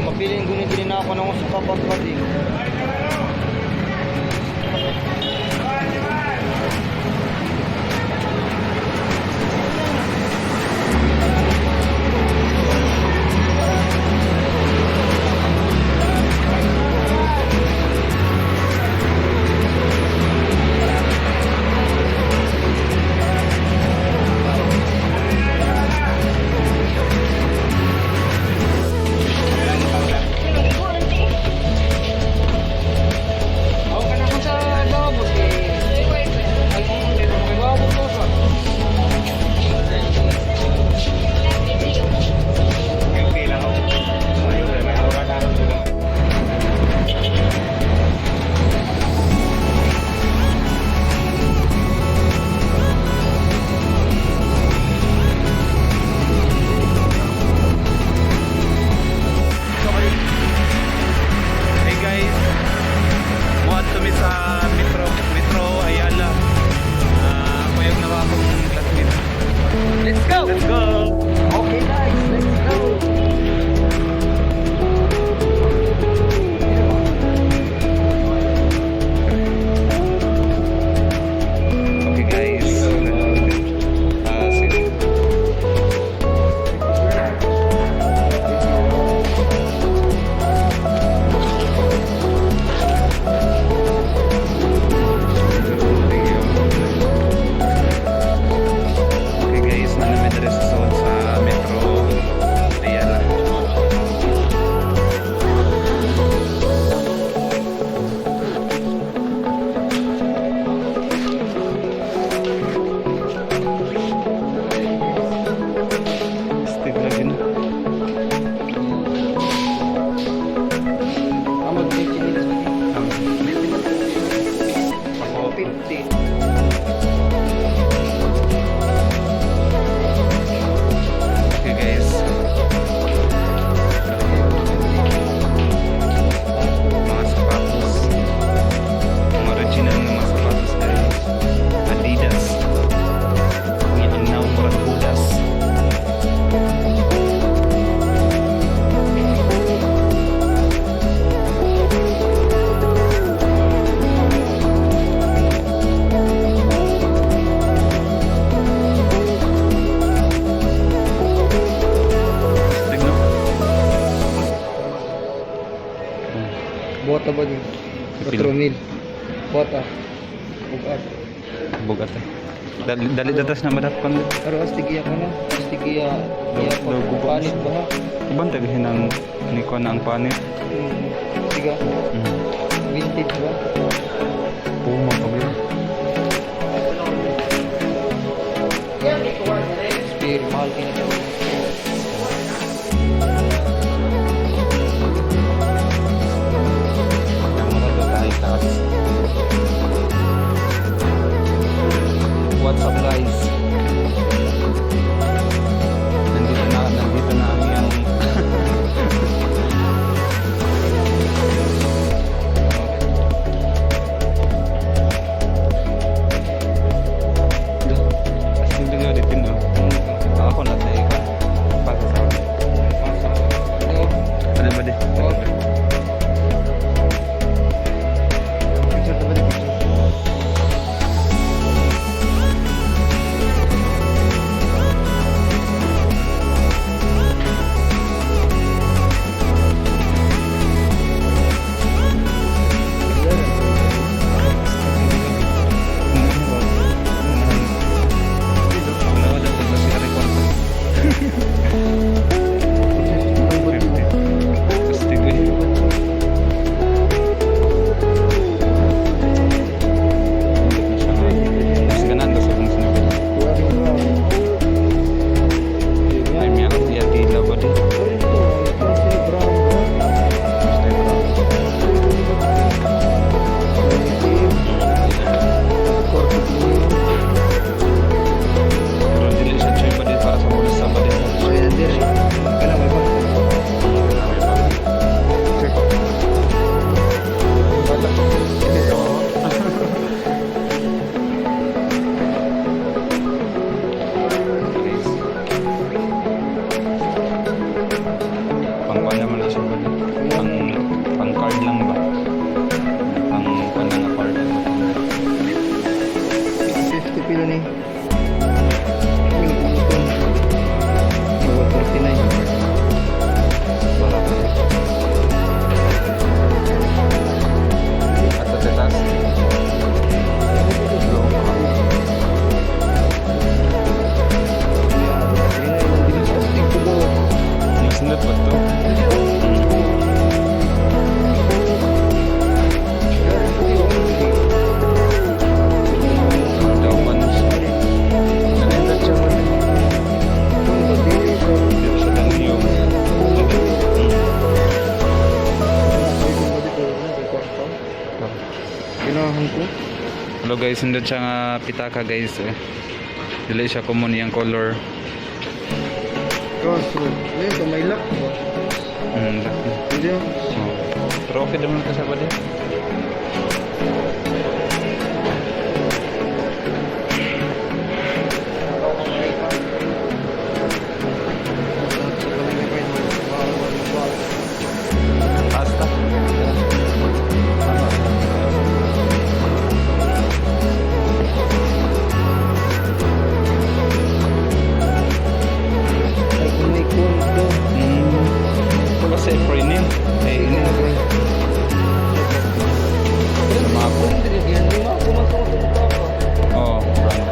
Mapiling guni-guni na ako nung sa kapagpad eh. Let's go! Okay guys, let's go! Okay guys, bota ba din? 4,000. Bota. Bugat. Bugat eh. Dali datas na madapkan. Pero astigiya ko na. Astigiya. Iya ko. Panit ba ha? Ibang tagahin ang Nikon ang panit. Tiga. Vintage ba? Puma pa ba? Spear. Mahal kinagawa. What's up guys? Nandito na ang yang kilo ni. Yung ipon. Yung 149. Wala pa. At sa taas. Mas nut pa to. Jawaban siya. Nalenda siya mo. Hindi siya kaniyo. Ginahan ko. Hello guys, hindi siya nga pitaka guys. Dili siya common yung color. Kaso, ngayon ka may lock ba? Laki. Hindi ah. Oh. Pero okay naman ka sa bali. Pasta. Ay, kung may kondo. Kasi premium. Eh, ini na bro. Mga kondo rin yan. May mga kumasok pa. Oh, brand.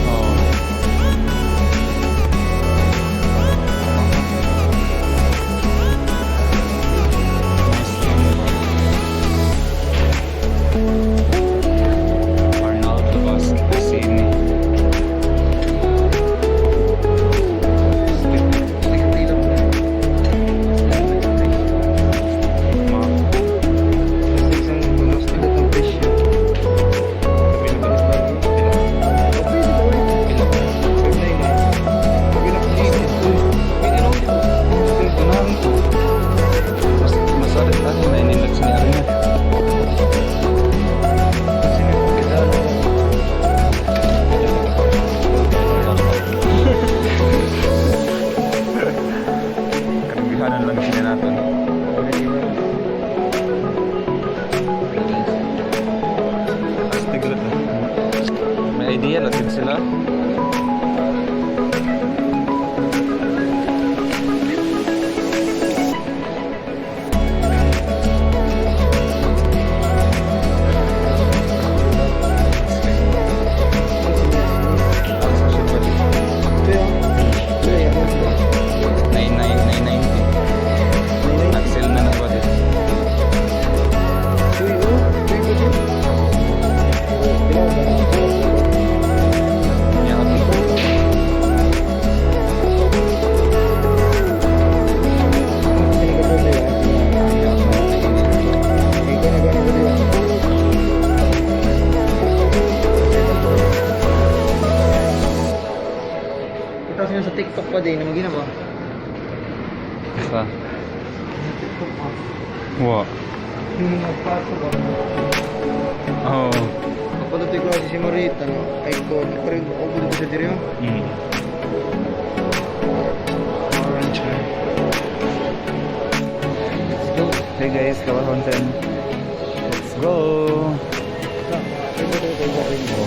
Oh. Nice lang ba? Arnaldo Cassini. Mas ada tadi na inilat sa niya rin. Kanabihanan lang sila natin. Astig lang. May idea lang sila. Axel na ba din? Kita sila sa TikTok pa din, namagina ba? Sa? TikTok pa. Wa. Yung nagpaso ba? Oh. Kapag ko si Marita, no? Ay ko, nagparin ako dito sa diri, oh. Orange. Let's go. Hey guys, Kawa Content. Let's go. Ito, ito, ito, ito, ito.